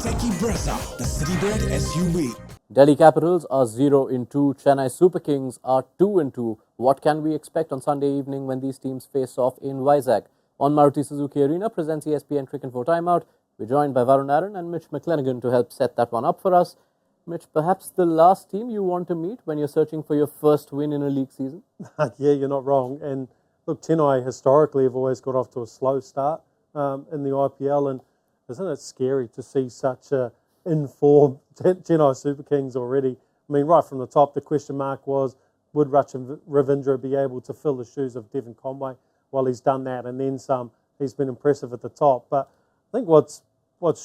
the Citybird SUV. Delhi Capitals are 0-2. Chennai Super Kings are 2-2. What can we expect on Sunday evening when these teams face off in Vizag? On Maruti Suzuki Arena presents ESPN Cricinfo Timeout. We're joined by Varun Aaron and Mitch McClenaghan to help set that one up for us. Mitch, perhaps the last team you want to meet when you're searching for your first win in a league season? Yeah, you're not wrong. And look, Chennai historically have always got off to a slow start in the IPL, and isn't it scary to see such a in-form Chennai Super Kings already? I mean, right from the top, the question mark was, would Ravindra be able to fill the shoes of Devon Conway? Well, he's done that, and then some. He's been impressive at the top. But I think what's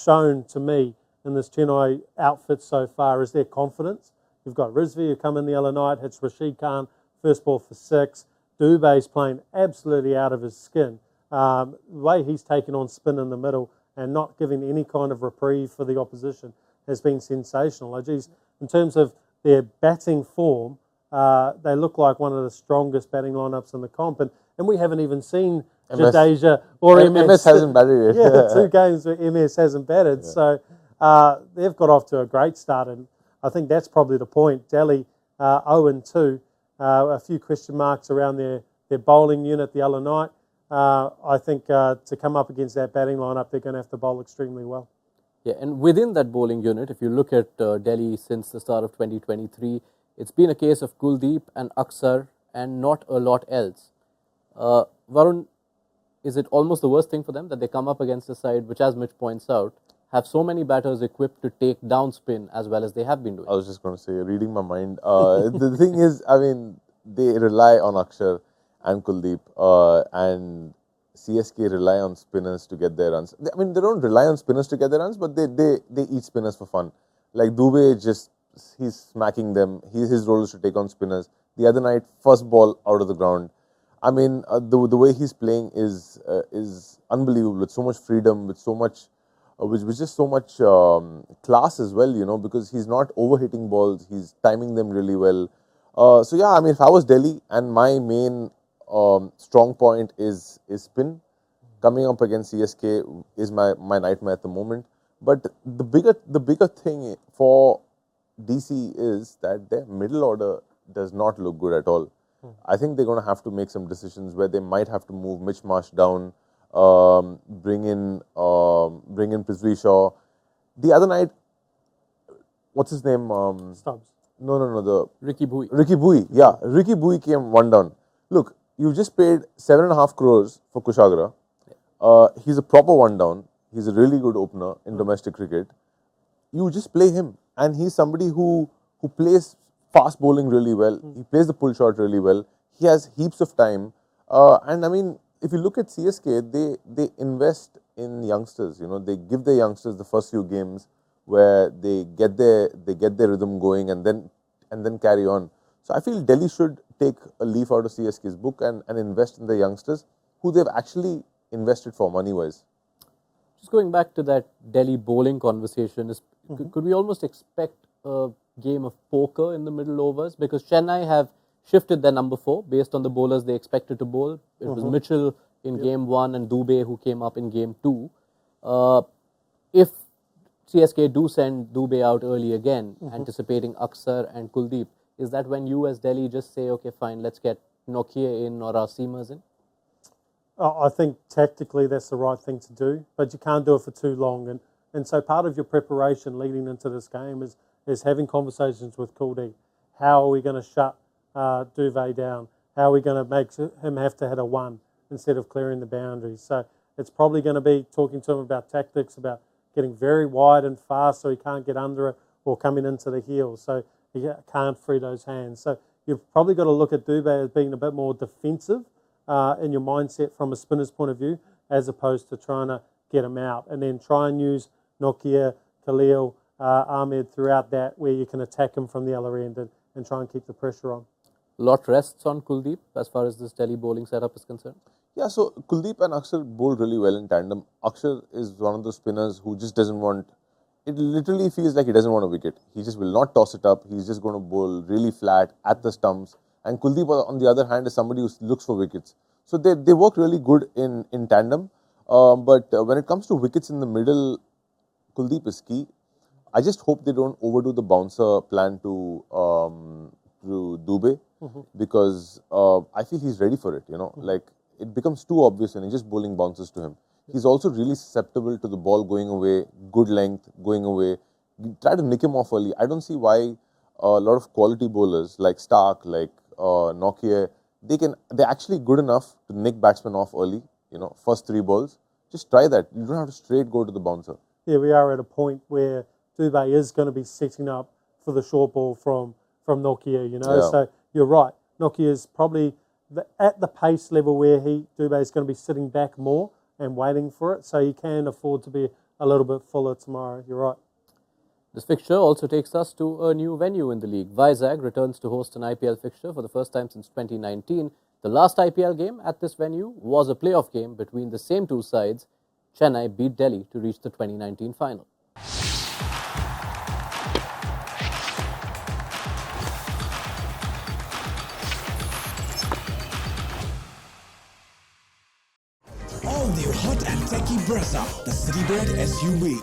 shown to me in this Chennai outfit so far is their confidence. You've got Rizvi, who come in the other night, hits Rashid Khan, first ball for 6. Dube's playing absolutely out of his skin. The way he's taken on spin in the middle and not giving any kind of reprieve for the opposition has been sensational. Geez, in terms of their batting form, they look like one of the strongest batting lineups in the comp. And we haven't even seen Jadeja or MS hasn't batted yet. Yeah, 2 games where MS hasn't batted. Yeah. So they've got off to a great start. And I think that's probably the point. Delhi 0-2. A few question marks around their bowling unit the other night. I think to come up against that batting lineup, they're going to have to bowl extremely well. Yeah, and within that bowling unit, if you look at Delhi since the start of 2023, it's been a case of Kuldeep and Axar and not a lot else. Varun, is it almost the worst thing for them that they come up against a side which, as Mitch points out, have so many batters equipped to take down spin as well as they have been doing? I was just going to say, you're reading my mind. The thing is, I mean, they rely on Axar and Kuldeep, and CSK rely on spinners to get their runs. I mean, they don't rely on spinners to get their runs, but they eat spinners for fun. Like Dube, he's smacking them. His role is to take on spinners. The other night, first ball out of the ground. I mean, the way he's playing is unbelievable, with so much freedom, with so much, with just so much class as well, you know, because he's not overhitting balls, he's timing them really well. So yeah, I mean, if I was Delhi and my main strong point is spin, coming up against CSK is my nightmare at the moment. But the bigger thing for DC is that their middle order does not look good at all. I think they're going to have to make some decisions where they might have to move Mitch Marsh down, bring in Prithvi Shaw. The other night, what's his name? Stubbs. No. The Ricky Bhui. Ricky Bhui. Yeah, Ricky Bhui came 1 down. Look, you just paid 7.5 crores for Kushagra. He's a proper 1 down. He's a really good opener in domestic cricket. You just play him, and he's somebody who plays fast bowling really well. He plays the pull shot really well. He has heaps of time. And I mean, if you look at CSK, they invest in youngsters. You know, they give their youngsters the first few games where they get their rhythm going and then carry on. So I feel Delhi should take a leaf out of CSK's book and invest in the youngsters who they've actually invested for money-wise. Just going back to that Delhi bowling conversation, could we almost expect a game of poker in the middle overs? Because Chennai have shifted their number 4 based on the bowlers they expected to bowl. It was Mitchell in game 1 and Dube who came up in game 2. If CSK do send Dube out early again, anticipating Axar and Kuldeep, is that when you as Delhi just say, okay, fine, let's get Nokia in or our seamers in? I think tactically that's the right thing to do, but you can't do it for too long. And so part of your preparation leading into this game is having conversations with Kuldeep. How are we going to shut Dube down? How are we going to make him have to hit a 1 instead of clearing the boundaries? So it's probably going to be talking to him about tactics, about getting very wide and fast so he can't get under it, or coming into the heel so he can't free those hands. So you've probably got to look at Dube as being a bit more defensive in your mindset from a spinner's point of view, as opposed to trying to get him out, and then try and use Nokia, Khalil, Ahmed throughout that, where you can attack him from the other end and try and keep the pressure on. Lot rests on Kuldeep as far as this Delhi bowling setup is concerned? Yeah, so Kuldeep and Axar bowl really well in tandem. Axar is one of those spinners who just doesn't want, it literally feels like he doesn't want a wicket. He just will not toss it up. He's just going to bowl really flat at the stumps. And Kuldeep, on the other hand, is somebody who looks for wickets. So they work really good in tandem. But when it comes to wickets in the middle, Kuldeep is key. I just hope they don't overdo the bouncer plan to Dube because I feel he's ready for it. Like it becomes too obvious when he's just bowling bounces to him. He's also really susceptible to the ball going away, good length going away. You try to nick him off early. I don't see why a lot of quality bowlers like Stark, like Nokia, they're actually good enough to nick batsmen off early. First 3 balls. Just try that. You don't have to straight go to the bouncer. Yeah, we are at a point where Dube is going to be setting up for the short ball from Nokia, Yeah. So you're right. Nokia is probably at the pace level where Dube is going to be sitting back more and waiting for it, so he can afford to be a little bit fuller tomorrow. You're right. This fixture also takes us to a new venue in the league. Vizag returns to host an IPL fixture for the first time since 2019. The last IPL game at this venue was a playoff game between the same two sides. Chennai beat Delhi to reach the 2019 final. All new hot and techy Brezza, the Citybird SUV.